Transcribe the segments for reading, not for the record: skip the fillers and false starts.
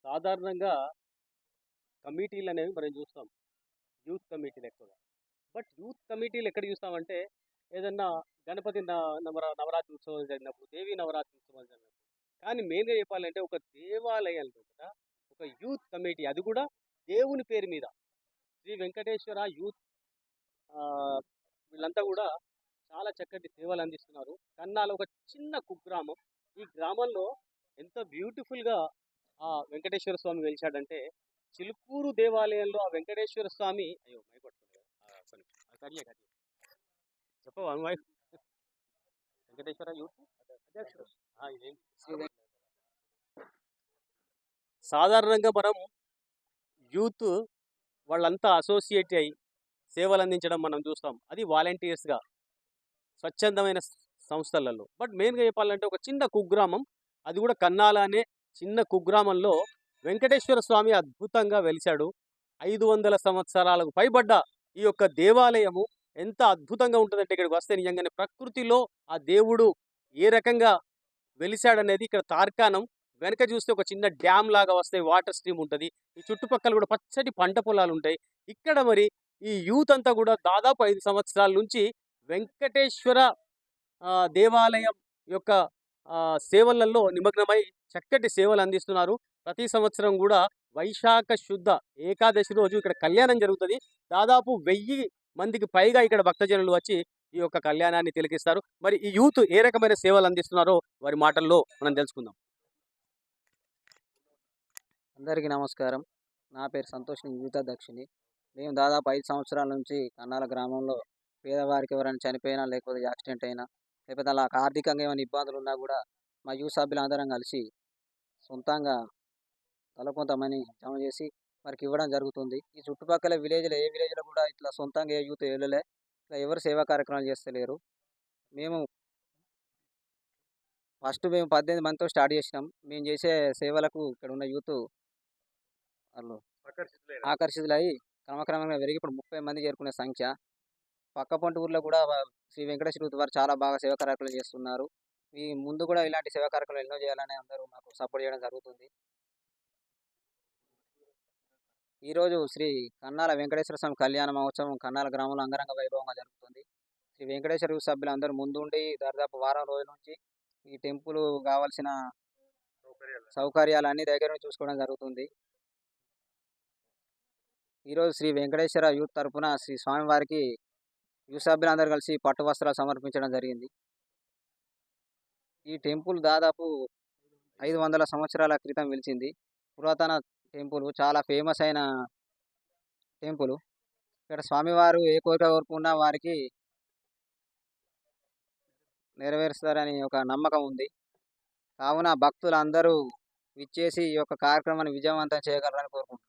సాధారణంగా కమిటీలనేవి మనం చూస్తాం. యూత్ కమిటీలు ఎక్కువగా. బట్ యూత్ కమిటీలు ఎక్కడ చూస్తామంటే ఏదన్నా గణపతి నవరాత్రి ఉత్సవాలు జరిగినప్పుడు, దేవీ నవరాత్రి ఉత్సవాలు జరిగినప్పుడు. కానీ మెయిన్‌గా చెప్పాలంటే ఒక దేవాలయాల్లో కూడా ఒక యూత్ కమిటీ, అది కూడా దేవుని పేరు మీద శ్రీ వెంకటేశ్వర యూత్ ఆహ్, వీళ్ళంతా కూడా చాలా చక్కటి సేవలు అందిస్తున్నారు. కన్నాలో ఒక చిన్న కుగ్రామం. ఈ గ్రామంలో ఎంత బ్యూటిఫుల్‌గా ఆ వెంకటేశ్వర స్వామి వెలిసాడంటే, చిలుకూరు దేవాలయంలో ఆ వెంకటేశ్వర స్వామి అయ్యో! మైక్ పట్టుకోలేదు. ఒక్క నిమిషం. కడియ కడియ. చెప్పవా నువ్వు వెంకటేశ్వర యూత్ అధ్యక్షుడు. ఇదేంటి? సాధారణంగా మనం యూత్ వాళ్ళంతా అసోసియేట్ అయ్యి సేవలు అందించడం మనం చూస్తాం. అది వాలంటీర్స్‌గా స్వచ్ఛందమైన సంస్థలలో. బట్ మెయిన్‌గా చెప్పాలంటే ఒక చిన్న కుగ్రామం, అది కూడా కన్నాల అనే చిన్న కుగ్రామంలో వెంకటేశ్వర స్వామి అద్భుతంగా వెలిశాడు. 500 సంవత్సరాలకు పైబడ్డ ఈ యొక్క దేవాలయము ఎంత అద్భుతంగా ఉంటుందంటే, ఇక్కడికి వస్తే నిజంగానే ప్రకృతిలో ఆ దేవుడు ఏ రకంగా వెలిశాడనేది ఇక్కడ తార్కాణం. వెనక చూస్తే ఒక చిన్న డ్యామ్ లాగా వస్తాయి, వాటర్ స్ట్రీమ్ ఉంటుంది. ఈ చుట్టుపక్కల కూడా పచ్చటి పంట పొలాలు ఉంటాయి. ఇక్కడ మరి ఈ యూత్ అంతా కూడా దాదాపు 5 సంవత్సరాల నుంచి వెంకటేశ్వర దేవాలయం యొక్క సేవలలో నిమగ్నమై చక్కటి సేవలు అందిస్తున్నారు. ప్రతి సంవత్సరం కూడా వైశాఖ శుద్ధ ఏకాదశి రోజు ఇక్కడ కళ్యాణం జరుగుతుంది. దాదాపు 1000 మందికి పైగా ఇక్కడ భక్తజనులు వచ్చి ఈ యొక్క కళ్యాణాన్ని తిలకిస్తారు. మరి ఈ యూత్ ఏ రకమైన సేవలు అందిస్తున్నారో వారి మాటల్లో మనం తెలుసుకుందాం. అందరికీ నమస్కారం. నా పేరు సంతోష్, యూత్ అధ్యక్షుని. మేము దాదాపు 5 సంవత్సరాల నుంచి కన్నాల గ్రామంలో పేదవారికి ఎవరైనా చనిపోయినా, లేకపోతే యాక్సిడెంట్ అయినా, లేకపోతే అలా ఆర్థికంగా ఏమైనా ఇబ్బందులు ఉన్నా కూడా మా యూత్ సభ్యులందరం కలిసి సొంతంగా కొంత మనీ జమ చేసి వారికి ఇవ్వడం జరుగుతుంది. ఈ చుట్టుపక్కల విలేజ్లో ఏ విలేజ్లో కూడా ఇట్లా సొంతంగా ఏ యూత్ వెళ్ళలే, ఇట్లా ఎవరు సేవా కార్యక్రమాలు చేస్తలేరు. మేము ఫస్ట్ 18 మందితో స్టార్ట్ చేసినాం. మేము చేసే సేవలకు ఇక్కడ ఉన్న యూత్ వాళ్ళు ఆకర్షితులై క్రమక్రమంగా పెరిగి ఇప్పుడు 30 మంది చేరుకునే సంఖ్య. పక్క పొంటి ఊర్లో కూడా శ్రీ వెంకటేశ్వర యూత్ వారు చాలా బాగా సేవా కార్యక్రమాలు చేస్తున్నారు. ఈ ముందు కూడా ఇలాంటి సేవా కార్యక్రమాలు ఎన్నో చేయాలని అందరూ మాకు సపోర్ట్ చేయడం జరుగుతుంది. ఈరోజు శ్రీ కన్నాల వెంకటేశ్వర స్వామి కళ్యాణ మహోత్సవం కన్నాల గ్రామంలో అంగరంగ వైభవంగా జరుగుతుంది. శ్రీ వెంకటేశ్వర యూత్ సభ్యులు అందరూ ముందుండి దాదాపు వారం రోజుల నుంచి ఈ టెంపుల్ కావాల్సిన సౌకర్యాలు అన్ని దగ్గర నుంచి చూసుకోవడం జరుగుతుంది. ఈరోజు శ్రీ వెంకటేశ్వర యూత్ తరఫున శ్రీ స్వామివారికి యూత్ సభ్యులందరూ కలిసి పట్టు వస్త్రాలు సమర్పించడం జరిగింది. ఈ టెంపుల్ దాదాపు 500 సంవత్సరాల క్రితం వెలిసింది. పురాతన టెంపుల్, చాలా ఫేమస్ అయిన టెంపుల్. ఇక్కడ స్వామివారు ఏ కోరిక కోరుకున్నా వారికి నెరవేరుస్తారని ఒక నమ్మకం ఉంది. కావున భక్తులందరూ విచ్చేసి ఈ యొక్క కార్యక్రమాన్ని విజయవంతం చేయగలరని కోరుకుంటున్నాను.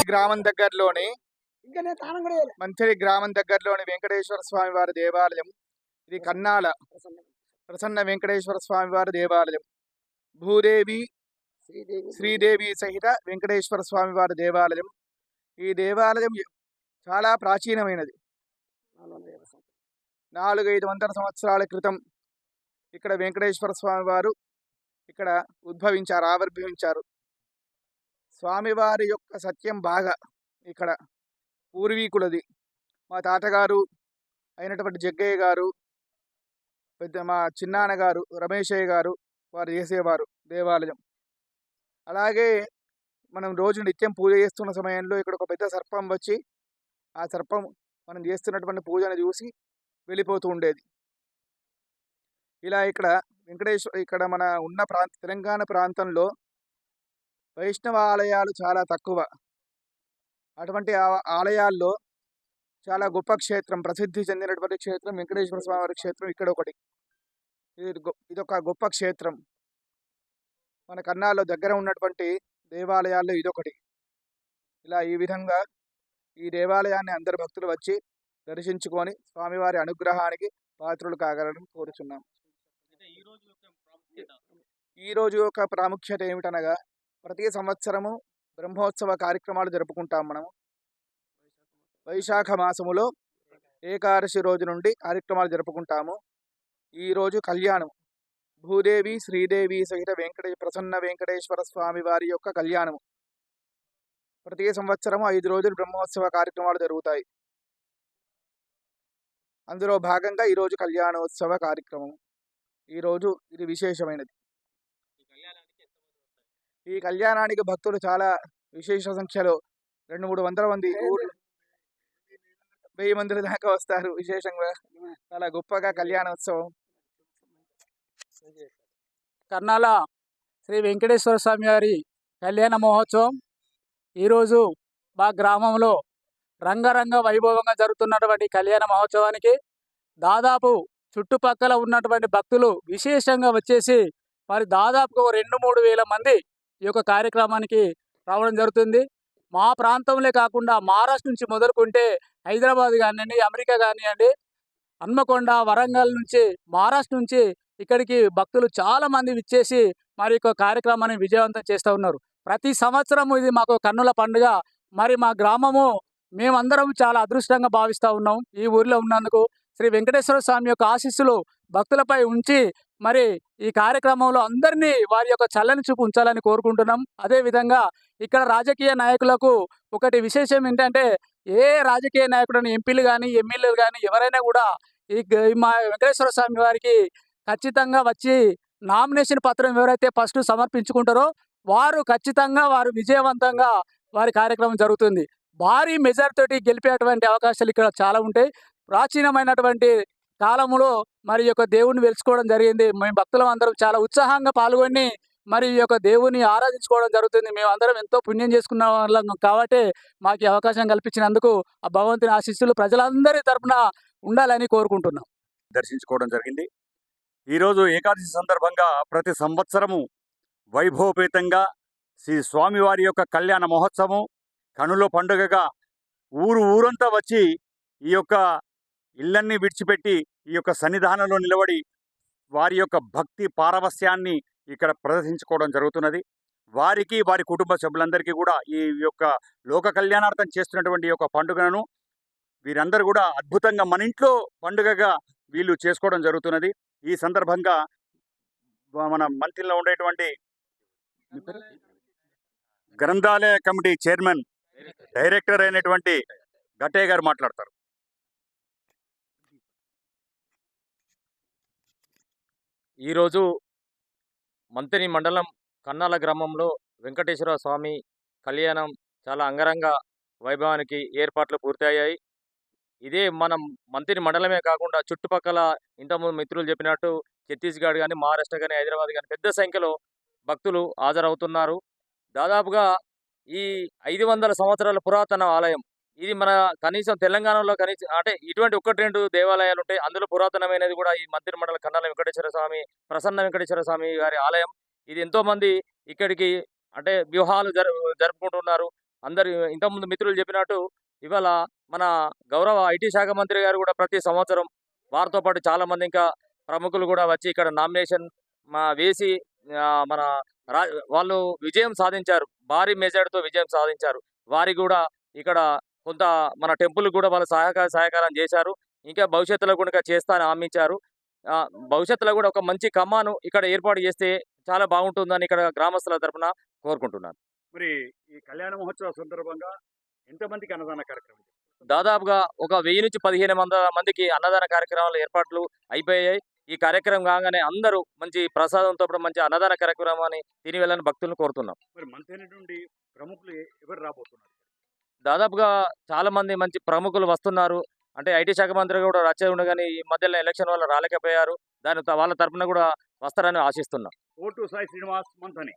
గ్రామం దగ్గరలోని మంచిరి గ్రామం దగ్గరలోని వెంకటేశ్వర స్వామి వారి దేవాలయం. ఇది కన్నాల ప్రసన్న వెంకటేశ్వర స్వామి వారి దేవాలయం. భూదేవి శ్రీదేవి సహిత వెంకటేశ్వర స్వామి వారి దేవాలయం. ఈ దేవాలయం చాలా ప్రాచీనమైనది. 400-500 సంవత్సరాల క్రితం ఇక్కడ వెంకటేశ్వర స్వామి వారు ఇక్కడ ఉద్భవించారు, ఆవిర్భవించారు. స్వామివారి యొక్క సత్యం బాగా ఇక్కడ పూర్వీకులది. మా తాతగారు అయినటువంటి జగ్గయ్య గారు, మా చిన్నాన్న గారు రమేశయ్య గారు వారు చేసేవారు దేవాలయం. అలాగే మనం రోజు నిత్యం పూజ చేస్తున్న సమయంలో ఇక్కడ ఒక పెద్ద సర్పం వచ్చి ఆ సర్పం మనం చేస్తున్నటువంటి పూజను చూసి వెళ్ళిపోతూ ఉండేది. ఇలా ఇక్కడ మన ఉన్న తెలంగాణ ప్రాంతంలో వైష్ణవ ఆలయాలు చాలా తక్కువ. అటువంటి ఆలయాల్లో చాలా గొప్ప క్షేత్రం, ప్రసిద్ధి చెందినటువంటి క్షేత్రం వెంకటేశ్వర స్వామి క్షేత్రం ఇక్కడ ఒకటి. ఇదొక గొప్ప క్షేత్రం. మన కన్నాల్లో దగ్గర ఉన్నటువంటి దేవాలయాల్లో ఇదొకటి. ఇలా ఈ విధంగా ఈ దేవాలయాన్ని అందరు భక్తులు వచ్చి దర్శించుకొని స్వామివారి అనుగ్రహానికి పాత్రులు కాగలని కోరుచున్నాం. ఈ రోజు యొక్క ప్రాముఖ్యత ఏమిటనగా ప్రతి సంవత్సరము బ్రహ్మోత్సవ కార్యక్రమాలు జరుపుకుంటాం. మనము వైశాఖ మాసములో ఏకాదశి రోజు నుండి కార్యక్రమాలు జరుపుకుంటాము. ఈ రోజు కళ్యాణం, భూదేవి శ్రీదేవి సహిత ప్రసన్న వెంకటేశ్వర స్వామి వారి యొక్క కళ్యాణము. ప్రతి సంవత్సరము 5 రోజులు బ్రహ్మోత్సవ కార్యక్రమాలు జరుగుతాయి. అందులో భాగంగా ఈరోజు కళ్యాణోత్సవ కార్యక్రమం. ఈరోజు ఇది విశేషమైనది. ఈ కళ్యాణానికి భక్తులు చాలా విశేష సంఖ్యలో 200-300 మంది, 1000 మంది దాకా వస్తారు. విశేషంగా చాలా గొప్పగా కళ్యాణోత్సవం. కర్నాల శ్రీ వెంకటేశ్వర స్వామి వారి కళ్యాణ మహోత్సవం ఈరోజు మా గ్రామంలో రంగరంగ వైభవంగా జరుగుతున్నటువంటి కళ్యాణ మహోత్సవానికి దాదాపు చుట్టుపక్కల ఉన్నటువంటి భక్తులు విశేషంగా వచ్చేసి మరి దాదాపుగా 2-3 వేల మంది ఈ యొక్క కార్యక్రమానికి రావడం జరుగుతుంది. మా ప్రాంతంలో కాకుండా మహారాష్ట్ర నుంచి మొదలుకుంటే హైదరాబాద్ కానివ్వండి, అమెరికా కానివ్వండి, హన్మకొండ, వరంగల్ నుంచి, మహారాష్ట్ర నుంచి ఇక్కడికి భక్తులు చాలా మంది విచ్చేసి మరి యొక్క కార్యక్రమాన్ని విజయవంతం చేస్తూ ఉన్నారు. ప్రతి సంవత్సరం ఇది మాకు కన్నుల పండుగ. మరి మా గ్రామము మేమందరం చాలా అదృష్టంగా భావిస్తూ ఉన్నాం ఈ ఊరిలో ఉన్నందుకు. శ్రీ వెంకటేశ్వర స్వామి యొక్క ఆశీస్సులు భక్తులపై ఉంచి మరి ఈ కార్యక్రమంలో అందరినీ వారి యొక్క చల్లని చూపు ఉంచాలని కోరుకుంటున్నాం. అదేవిధంగా ఇక్కడ రాజకీయ నాయకులకు ఒకటి విశేషం ఏంటంటే, ఏ రాజకీయ నాయకుడు ఎంపీలు కానీ ఎమ్మెల్యేలు కానీ ఎవరైనా కూడా మా వెంకటేశ్వర స్వామి వారికి ఖచ్చితంగా వచ్చి నామినేషన్ పత్రం ఎవరైతే ఫస్ట్ సమర్పించుకుంటారో వారు ఖచ్చితంగా వారు విజయవంతంగా వారి కార్యక్రమం జరుగుతుంది. భారీ మెజార్ తోటి గెలిపేటువంటి అవకాశాలు ఇక్కడ చాలా ఉంటాయి. ప్రాచీనమైనటువంటి కాలంలో మరి యొక్క దేవుణ్ణి వెలుసుకోవడం జరిగింది. మేము భక్తులం అందరం చాలా ఉత్సాహంగా పాల్గొని మరి ఈ యొక్క దేవుని ఆరాధించుకోవడం జరుగుతుంది. మేము అందరం ఎంతో పుణ్యం చేసుకున్న వాళ్ళం కాబట్టి మాకు ఈ అవకాశం కల్పించినందుకు ఆ భగవంతుని ఆశీస్సులు ప్రజలందరి తరపున ఉండాలని కోరుకుంటున్నాం. దర్శించుకోవడం జరిగింది. ఈరోజు ఏకాదశి సందర్భంగా ప్రతి సంవత్సరము వైభవపేతంగా శ్రీ స్వామివారి యొక్క కళ్యాణ మహోత్సవం కనుల పండుగగా ఊరంతా వచ్చి ఈ యొక్క ఇళ్ళన్నీ విడిచిపెట్టి ఈ యొక్క సన్నిధానంలో నిలబడి వారి యొక్క భక్తి పారవస్యాన్ని ఇక్కడ ప్రదర్శించుకోవడం జరుగుతున్నది. వారికి వారి కుటుంబ సభ్యులందరికీ కూడా ఈ యొక్క లోక కళ్యాణార్థం చేస్తున్నటువంటి యొక్క పండుగను వీరందరూ కూడా అద్భుతంగా మన ఇంట్లో పండుగగా వీళ్ళు చేసుకోవడం జరుగుతున్నది. ఈ సందర్భంగా మన మంత్రిలో ఉండేటువంటి గ్రంథాలయ కమిటీ చైర్మన్ డైరెక్టర్ అయినటువంటి గట్టయ్య గారు మాట్లాడతారు. ఈరోజు మంతిని మండలం కన్నాల గ్రామంలో వెంకటేశ్వర స్వామి కళ్యాణం చాలా అంగరంగ వైభవానికి ఏర్పాట్లు పూర్తయ్యాయి. ఇదే మనం మంతిని మండలమే కాకుండా చుట్టుపక్కల ఇంతకుముందు మిత్రులు చెప్పినట్టు ఛత్తీస్గఢ్ కానీ, మహారాష్ట్ర కానీ, హైదరాబాద్ కానీ పెద్ద సంఖ్యలో భక్తులు హాజరవుతున్నారు. దాదాపుగా ఈ 500 సంవత్సరాల పురాతన ఆలయం ఇది. మన కనీసం తెలంగాణలో కనీసం అంటే ఇటువంటి 1-2 దేవాలయాలు ఉంటాయి. అందులో పురాతనమైనది కూడా ఈ మంతిని మండల కన్నాల వెంకటేశ్వర స్వామి, ప్రసన్న వెంకటేశ్వర స్వామి గారి ఆలయం. ఇది ఎంతోమంది ఇక్కడికి అంటే వివాహాలు జరుపుకుంటున్నారు. అందరు ఇంతకుముందు మిత్రులు చెప్పినట్టు ఇవాళ మన గౌరవ ఐటీ శాఖ మంత్రి గారు కూడా ప్రతి సంవత్సరం వారితో పాటు చాలామంది ఇంకా ప్రముఖులు కూడా వచ్చి ఇక్కడ నామినేషన్ వేసి మన వాళ్ళు విజయం సాధించారు. భారీ మెజార్టీతో విజయం సాధించారు. వారికి కూడా ఇక్కడ కొంత మన టెంపుల్ కూడా వాళ్ళు సహకారం చేశారు. ఇంకా భవిష్యత్తులో కూడా చేస్తా అని హామీ ఇచ్చారు. భవిష్యత్తులో కూడా ఒక మంచి కమ్మాను ఇక్కడ ఏర్పాటు చేస్తే చాలా బాగుంటుందని ఇక్కడ గ్రామస్తుల తరపున కోరుకుంటున్నాను. మరి ఈ కళ్యాణ మహోత్సవ సందర్భంగా ఎంతమందికి అన్నదాన కార్యక్రమం చేస్తారు? దాదాపుగా ఒక 1000 నుంచి 1500 మందికి అన్నదాన కార్యక్రమాల ఏర్పాట్లు అయిపోయాయి. ఈ కార్యక్రమం కాగానే అందరూ మంచి ప్రసాదంతో పాటు మంచి అన్నదాన కార్యక్రమాన్ని తిని వెళ్ళని భక్తులను కోరుతున్నాం. మరి మంత్రి నుండి ప్రముఖులు ఎవరు రాబోతున్నారు? దాదాపుగా చాలా మంది మంచి ప్రముఖులు వస్తున్నారు. అంటే ఐటీ శాఖ మంత్రి కూడా వచ్చే ఉండగానే ఈ మధ్యలో ఎలక్షన్ వల్ల రాలేకపోయారు. వాళ్ళ తరపున కూడా వస్తారని ఆశిస్తున్నాం. ఓటు సాయి శ్రీనివాస్ మంథని.